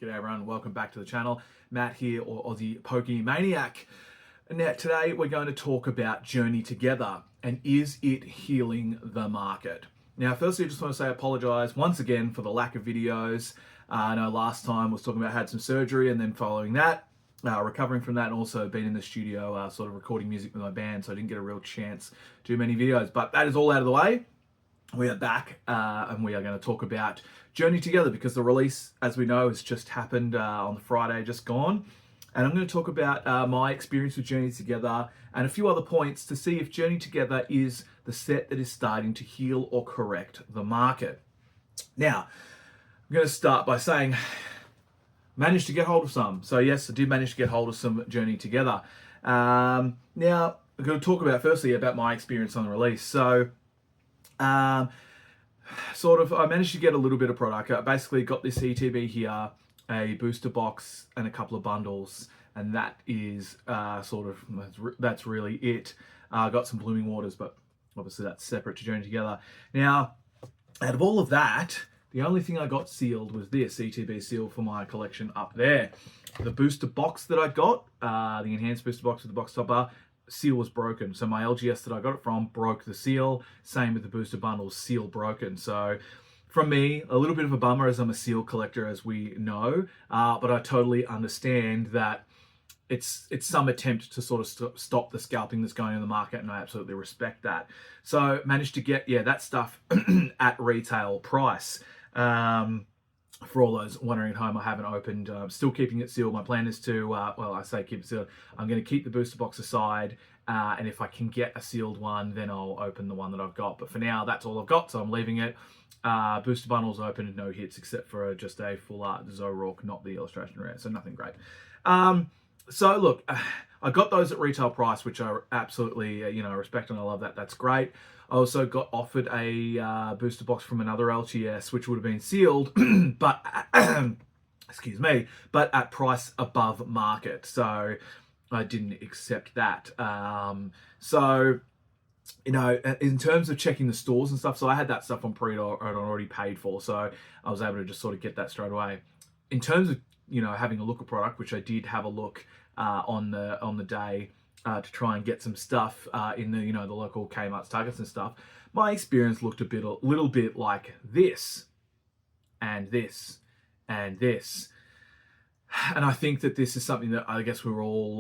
G'day everyone, welcome back to the channel. Matt here, or Aussie Pokemaniac. Now today we're going to talk about Journey Together and is it healing the market? Now firstly I just want to say I apologise once again for the lack of videos. I know last time I was talking about I had some surgery and then following that, recovering from that, and also been in the studio sort of recording music with my band, so I didn't get a real chance to do many videos. But that is all out of the way. We are back and we are going to talk about Journey Together because the release, as we know, has just happened on the Friday just gone. And I'm going to talk about my experience with Journey Together and a few other points to see if Journey Together is the set that is starting to heal or correct the market. Now, I'm going to start by saying, managed to get hold of some. So yes, I did manage to get hold of some Journey Together. Now, I'm going to talk about firstly about my experience on the release. So, I managed to get a little bit of product. I basically got this ETB here, a booster box, and a couple of bundles, and that is that's really it. I got some Blooming Waters, but obviously that's separate to Journey Together. Now, out of all of that, the only thing I got sealed was this ETB seal for my collection up there. The booster box that I got, the enhanced booster box with the box topper, seal was broken. So my LGS that I got it from broke the seal. Same with the booster bundles, seal broken. So from me, a little bit of a bummer as I'm a seal collector, as we know, but I totally understand that it's some attempt to sort of stop the scalping that's going on in the market, and I absolutely respect that. So managed to get, that stuff at retail price. For all those wondering at home, I haven't opened. Still keeping it sealed. My plan is to, I say keep it sealed. I'm going to keep the booster box aside, and if I can get a sealed one, then I'll open the one that I've got. But for now, that's all I've got, so I'm leaving it. Booster bundles open and no hits, except for just a full art Zoroark, not the illustration rare, so nothing great. So look, I got those at retail price, which I absolutely, respect and I love that. That's great. I also got offered a booster box from another LTS, which would have been sealed, but excuse me, but at price above market. So I didn't accept that. In terms of checking the stores and stuff, so I had that stuff on pre-order and already paid for, so I was able to just sort of get that straight away. In terms of having a look at product, which I did have a look on the day to try and get some stuff in the the local Kmart's, Targets and stuff. My experience looked a little bit like this, and this, and this. And I think that this is something that I guess we were all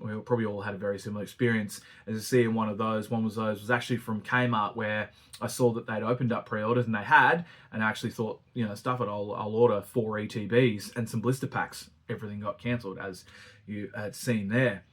we probably all had a very similar experience. As you see in one of those, was actually from Kmart, where I saw that they'd opened up pre-orders, and they had, and I actually thought, stuff it, I'll order 4 ETBs and some blister packs. Everything got cancelled, as you had seen there.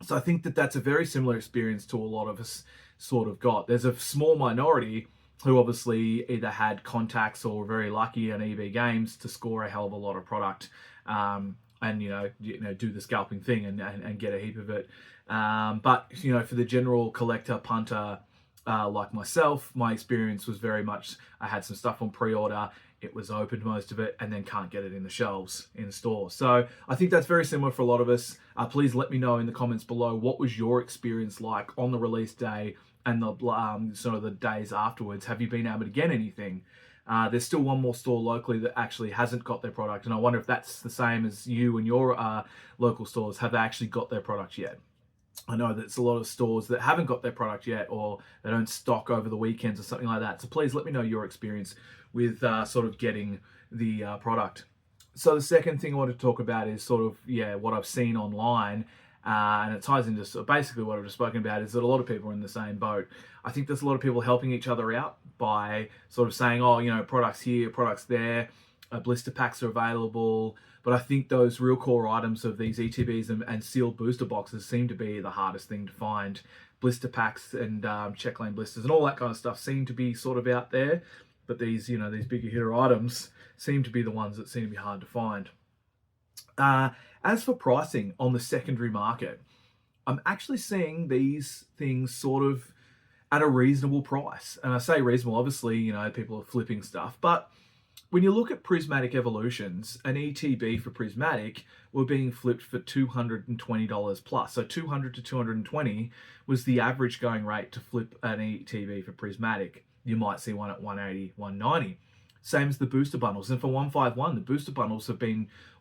So I think that that's a very similar experience to a lot of us sort of got. There's a small minority who obviously either had contacts or were very lucky on EB Games to score a hell of a lot of product, and do the scalping thing and get a heap of it. But for the general collector punter like myself, my experience was very much I had some stuff on pre-order. It was opened, most of it, and then can't get it in the shelves in store. So I think that's very similar for a lot of us. Please let me know in the comments below, what was your experience like on the release day and the sort of the days afterwards. Have you been able to get anything? There's still one more store locally that actually hasn't got their product, and I wonder if that's the same as you and your local stores. Have they actually got their product yet? I know there's a lot of stores that haven't got their product yet, or they don't stock over the weekends or something like that. So please let me know your experience with sort of getting the product. So the second thing I want to talk about is sort of, what I've seen online. And it ties into basically what I've just spoken about, is that a lot of people are in the same boat. I think there's a lot of people helping each other out by sort of saying, products here, products there, blister packs are available. But I think those real core items of these ETBs and sealed booster boxes seem to be the hardest thing to find. Blister packs and check lane blisters and all that kind of stuff seem to be sort of out there. But these, these bigger hitter items seem to be the ones that seem to be hard to find. As for pricing on the secondary market, I'm actually seeing these things sort of at a reasonable price. And I say reasonable, obviously, people are flipping stuff. But when you look at Prismatic Evolutions, an ETB for Prismatic were being flipped for $220 plus. So $200 to $220 was the average going rate to flip an ETB for Prismatic. You might see one at $180, $190. Same as the booster bundles. And for 151, the booster bundles have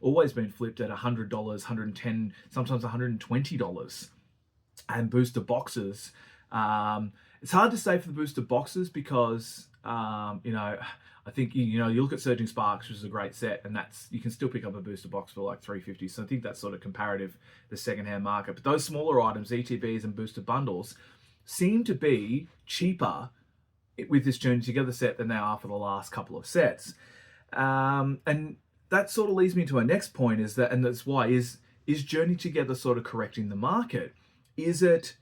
always been flipped at $100, $110, sometimes $120. And booster boxes, it's hard to say for the booster boxes because I think you look at Surging Sparks, which is a great set, and you can still pick up a booster box for like $350. So I think that's sort of comparative the secondhand market. But those smaller items, ETBs and booster bundles, seem to be cheaper with this Journey Together set than they are for the last couple of sets. And that sort of leads me to our next point, and that's why is Journey Together sort of correcting the market? Is it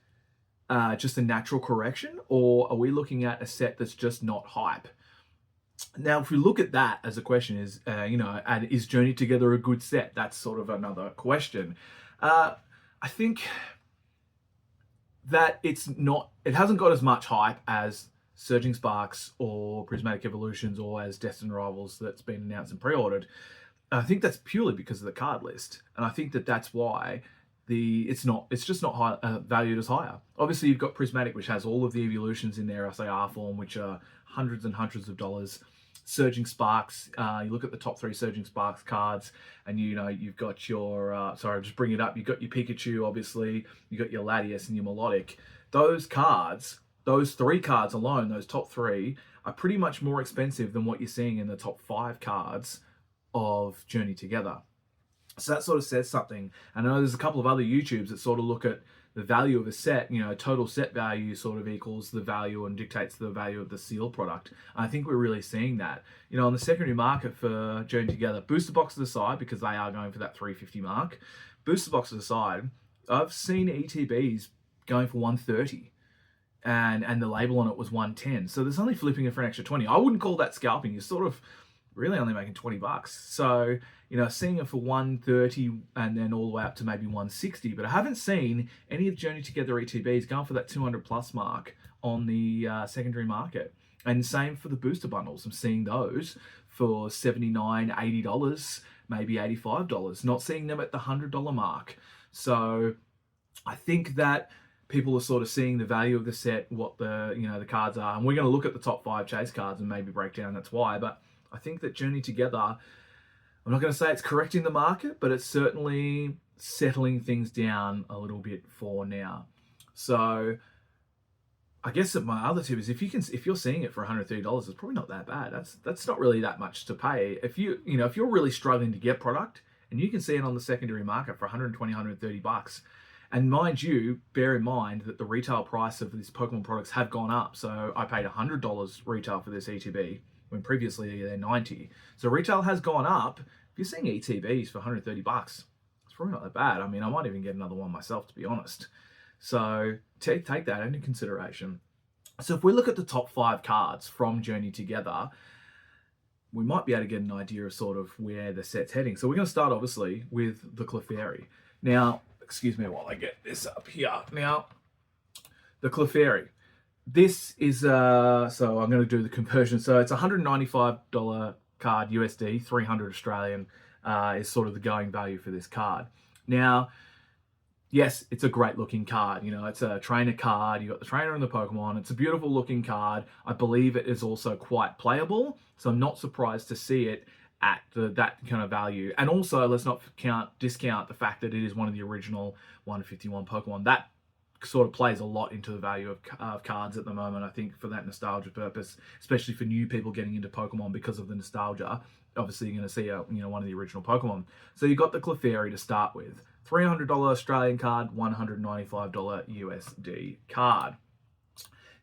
just a natural correction, or are we looking at a set that's just not hype? Now, if we look at that as a question, and is Journey Together a good set? That's sort of another question. I think that it hasn't got as much hype as Surging Sparks or Prismatic Evolutions or as Destined Rivals that's been announced and pre-ordered. I think that's purely because of the card list, and I think that's why it's just not valued as higher. Obviously, you've got Prismatic, which has all of the evolutions in their SAR form, which are hundreds and hundreds of dollars. Surging Sparks, you look at the top 3 Surging Sparks cards, and you've got your sorry, I'll just bring it up. You've got your Pikachu, obviously. You got your Latias and your Melodic. Those 3 cards alone, those top 3, are pretty much more expensive than what you're seeing in the top 5 cards of Journey Together. So that sort of says something. And I know there's a couple of other YouTubes that sort of look at the value of a set, total set value sort of equals the value and dictates the value of the sealed product. And I think we're really seeing that. On the secondary market for Journey Together, booster boxes aside, because they are going for that $350 mark, booster boxes aside, I've seen ETBs going for $130. And the label on it was $110. So there's only flipping it for an extra $20. I wouldn't call that scalping. You're sort of really only making $20. So, seeing it for $130 and then all the way up to maybe $160. But I haven't seen any of Journey Together ETBs going for that 200 plus mark on the secondary market. And same for the booster bundles. I'm seeing those for $79, $80, maybe $85. Not seeing them at the $100 mark. So I think that people are sort of seeing the value of the set, what the cards are. And we're going to look at the top 5 chase cards and maybe break down that's why. But I think that Journey Together, I'm not going to say it's correcting the market, but it's certainly settling things down a little bit for now. So I guess that my other tip is if you're seeing it for $130, it's probably not that bad. That's not really that much to pay. If you're really struggling to get product and you can see it on the secondary market for $120, $130, and mind you, bear in mind that the retail price of these Pokemon products have gone up. So I paid $100 retail for this ETB when previously they're $90. So retail has gone up. If you're seeing ETBs for $130, it's probably not that bad. I mean, I might even get another one myself, to be honest. So take that into consideration. So if we look at the top 5 cards from Journey Together, we might be able to get an idea of sort of where the set's heading. So we're going to start, obviously, with the Clefairy. Now, excuse me while I get this up here. Now, the Clefairy. This is, so I'm going to do the conversion. So it's $195 card USD, 300 Australian is sort of the going value for this card. Now, yes, it's a great looking card. It's a trainer card. You got the trainer and the Pokemon. It's a beautiful looking card. I believe it is also quite playable. So I'm not surprised to see it at that kind of value. And also, let's not discount the fact that it is one of the original 151 Pokemon. That sort of plays a lot into the value of cards at the moment, I think, for that nostalgia purpose, especially for new people getting into Pokemon because of the nostalgia. Obviously, you're going to see one of the original Pokemon. So you got the Clefairy to start with. $300 Australian card, $195 USD card.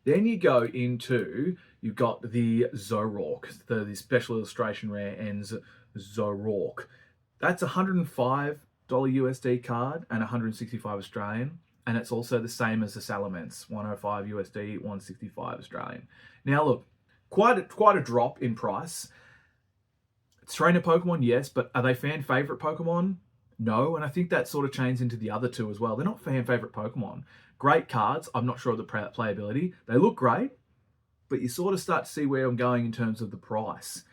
Then you go into, you've got the Zoroark, the special illustration rare ends Zoroark. That's $105 USD card and 165 Australian. And it's also the same as the Salamence, 105 USD, 165 Australian. Now look, quite a drop in price. It's trainer Pokemon, yes, but are they fan favorite Pokemon? No, and I think that sort of chains into the other two as well. They're not fan favorite Pokemon. Great cards. I'm not sure of the playability. They look great, but you sort of start to see where I'm going in terms of the price.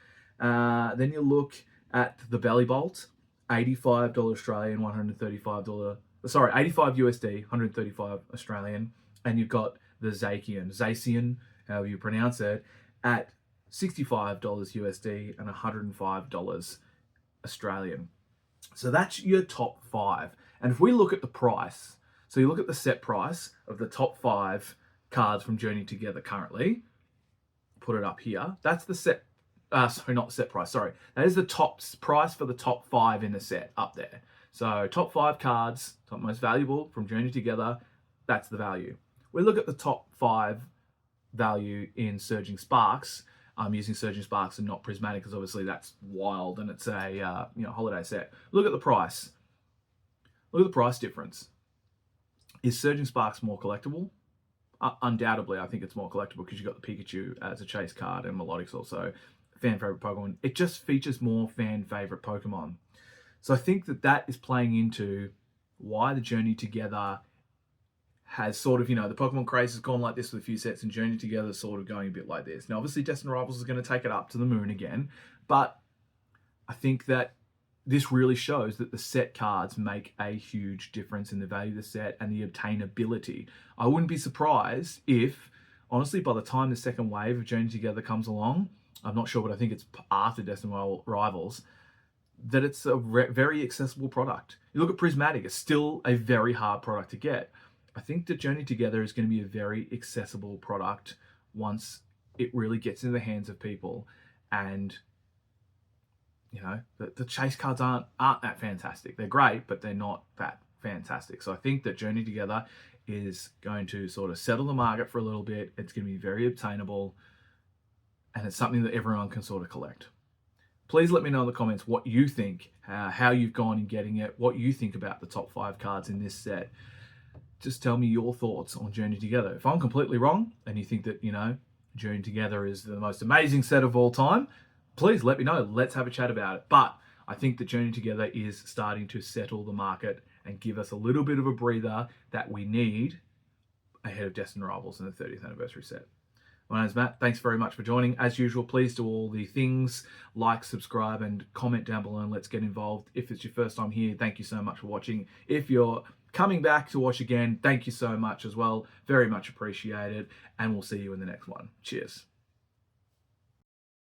Then you look at the Belly Bolt, $85 Australian, $85 USD, 135 Australian, and you've got the Zacian, however you pronounce it, at $65 USD, and $105 Australian. So that's your top 5. And if we look at the price, so you look at the set price of the top 5 cards from Journey Together currently, put it up here. That's the set, sorry, not the set price, sorry. That is the top price for the top 5 in the set up there. So top 5 cards, top most valuable from Journey Together, that's the value. We look at the top 5 value in Surging Sparks. I'm using Surging Sparks and not Prismatic because obviously that's wild and it's a holiday set. Look at the price. Look at the price difference. Is Surging Sparks more collectible? Undoubtedly, I think it's more collectible because you've got the Pikachu as a chase card and Melodic's also fan favorite Pokemon. It just features more fan favorite Pokemon. So I think that is playing into why the Journey Together has sort of, the Pokemon craze has gone like this with a few sets, and Journey Together is sort of going a bit like this. Now, obviously, Destined Rivals is going to take it up to the moon again, but I think that this really shows that the set cards make a huge difference in the value of the set and the obtainability. I wouldn't be surprised if, honestly, by the time the second wave of Journey Together comes along, I'm not sure, but I think it's after Destined Rivals, that it's a very accessible product. You look at Prismatic, it's still a very hard product to get. I think that Journey Together is going to be a very accessible product once it really gets into the hands of people. And, the chase cards aren't that fantastic. They're great, but they're not that fantastic. So I think that Journey Together is going to sort of settle the market for a little bit. It's going to be very obtainable, and it's something that everyone can sort of collect. Please let me know in the comments what you think, how you've gone in getting it, what you think about the top 5 cards in this set. Just tell me your thoughts on Journey Together. If I'm completely wrong and you think that, Journey Together is the most amazing set of all time, please let me know. Let's have a chat about it. But I think that Journey Together is starting to settle the market and give us a little bit of a breather that we need ahead of Destined Rivals in the 30th anniversary set. My name's Matt. Thanks very much for joining. As usual, please do all the things, like, subscribe, and comment down below, and let's get involved. If it's your first time here, thank you so much for watching. If you're coming back to watch again, thank you so much as well. Very much appreciated, and we'll see you in the next one. Cheers.